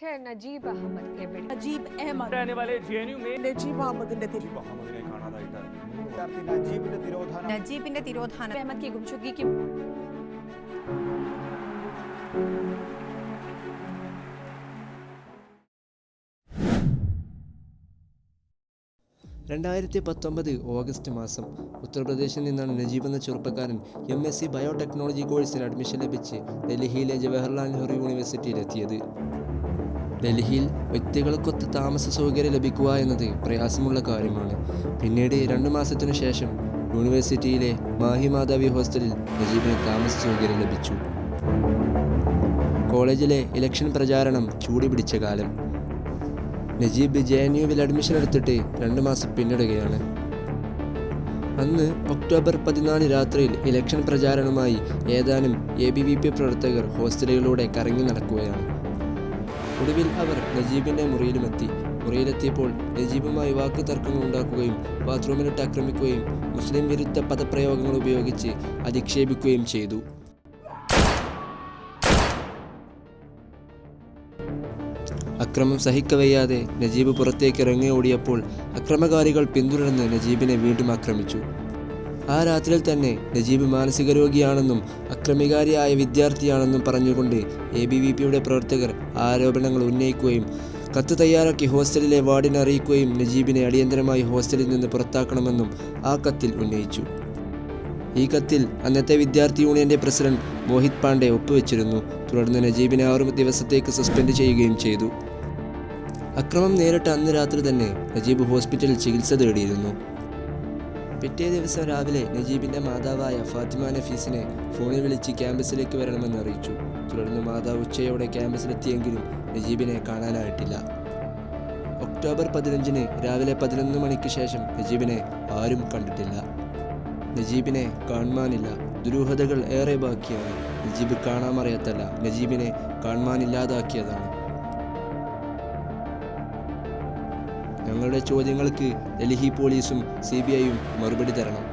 വിദ്യാർത്ഥി നജീബ് അഹമ്മദ് എവിടെ? നജീബ് അഹമ്മദ് रहने वाले जेएनयू में നജീബ് അഹമ്മദിനെ കാണാതായിട്ട് നജീബിന്റെ തിരോധാനം अहमद की गुमशुदगी की ഓഗസ്റ്റ് മാസം ഉത്തർപ്രദേശിൽ നിന്നാണ് നജീബ് എന്ന ചെറുപ്പക്കാരൻ MSc ബയോടെക്നോളജി കോഴ്സിന് അഡ്മിഷൻ ലഭിച്ച് ഡൽഹിയിലെ ജവഹർലാൽ നെഹ്റു യൂണിവേഴ്സിറ്റിയിലെത്തിയത്. ഡൽഹിയിൽ വ്യക്തികൾക്കൊത്ത് താമസ സൗകര്യം ലഭിക്കുക എന്നത് പ്രയാസമുള്ള കാര്യമാണ്. പിന്നീട് 2 മാസത്തിനു ശേഷം യൂണിവേഴ്സിറ്റിയിലെ മാഹി മാധവി ഹോസ്റ്റലിൽ നജീബിന് താമസ സൗകര്യം ലഭിച്ചു. കോളേജിലെ ഇലക്ഷൻ പ്രചാരണം ചൂടുപിടിച്ച കാലം. നജീബ് JNUവിൽ അഡ്മിഷൻ എടുത്തിട്ട് 2 മാസം പിന്നിടുകയാണ്. അന്ന് ഒക്ടോബർ 14 രാത്രിയിൽ ഇലക്ഷൻ പ്രചാരണവുമായി ഏതാനും ABVP പ്രവർത്തകർ ഹോസ്റ്റലുകളിലൂടെ കറങ്ങി നടക്കുകയാണ്. ഒടുവിൽ അവർ നജീബിൻ്റെ മുറിയിലുമെത്തി. മുറിയിലെത്തിയപ്പോൾ നജീബുമായി വാക്ക് തർക്കങ്ങൾ ഉണ്ടാക്കുകയും ബാത്റൂമിലിട്ട് ആക്രമിക്കുകയും മുസ്ലിം വിരുദ്ധ പദപ്രയോഗങ്ങൾ ഉപയോഗിച്ച് അധിക്ഷേപിക്കുകയും ചെയ്തു. അക്രമം സഹിക്കവയ്യാതെ നജീബ് പുറത്തേക്ക് ഇറങ്ങി ഓടിയപ്പോൾ അക്രമകാരികൾ പിന്തുടർന്ന് നജീബിനെ വീണ്ടും ആക്രമിച്ചു. ആ രാത്രിയിൽ തന്നെ നജീബ് മാനസിക രോഗിയാണെന്നും അക്രമികാരിയായ വിദ്യാർത്ഥിയാണെന്നും പറഞ്ഞുകൊണ്ട് ABVPയുടെ പ്രവർത്തകർ ആരോപണങ്ങൾ ഉന്നയിക്കുകയും കത്ത് തയ്യാറാക്കി ഹോസ്റ്റലിലെ വാർഡിനെ അറിയിക്കുകയും നജീബിനെ അടിയന്തരമായി ഹോസ്റ്റലിൽ നിന്ന് പുറത്താക്കണമെന്നും ആ കത്തിൽ ഉന്നയിച്ചു. ഈ കത്തിൽ അന്നത്തെ വിദ്യാർത്ഥി യൂണിയന്റെ പ്രസിഡന്റ് മോഹിത് പാണ്ഡെ ഒപ്പുവെച്ചിരുന്നു. തുടർന്ന് നജീബിനെ 6 ദിവസത്തേക്ക് സസ്പെൻഡ് ചെയ്യുകയും ചെയ്തു. അക്രമം നേരിട്ട അന്ന് രാത്രി തന്നെ നജീബ് ഹോസ്പിറ്റലിൽ ചികിത്സ തേടിയിരുന്നു. പിറ്റേ ദിവസം രാവിലെ നജീബിൻ്റെ മാതാവായ ഫാത്തിമ നഫീസിനെ ഫോണിൽ വിളിച്ച് ക്യാമ്പസിലേക്ക് വരണമെന്ന് അറിയിച്ചു. തുടർന്ന് മാതാവ് ഉച്ചയോടെ ക്യാമ്പസിലെത്തിയെങ്കിലും നജീബിനെ കാണാനായിട്ടില്ല. ഒക്ടോബർ 15 രാവിലെ 11 മണിക്ക് ശേഷം നജീബിനെ ആരും കണ്ടിട്ടില്ല. നജീബിനെ കാണുവാനില്ല. ദുരൂഹതകൾ ഏറെ ബാക്കിയാണ്. നജീബ് കാണാമറിയത്തല്ല, നജീബിനെ കാണുവാനില്ലാതാക്കിയതാണ്. ഞങ്ങളുടെ ചോദ്യങ്ങൾക്ക് ഡൽഹി പോലീസും CBIയും മറുപടി തരണം.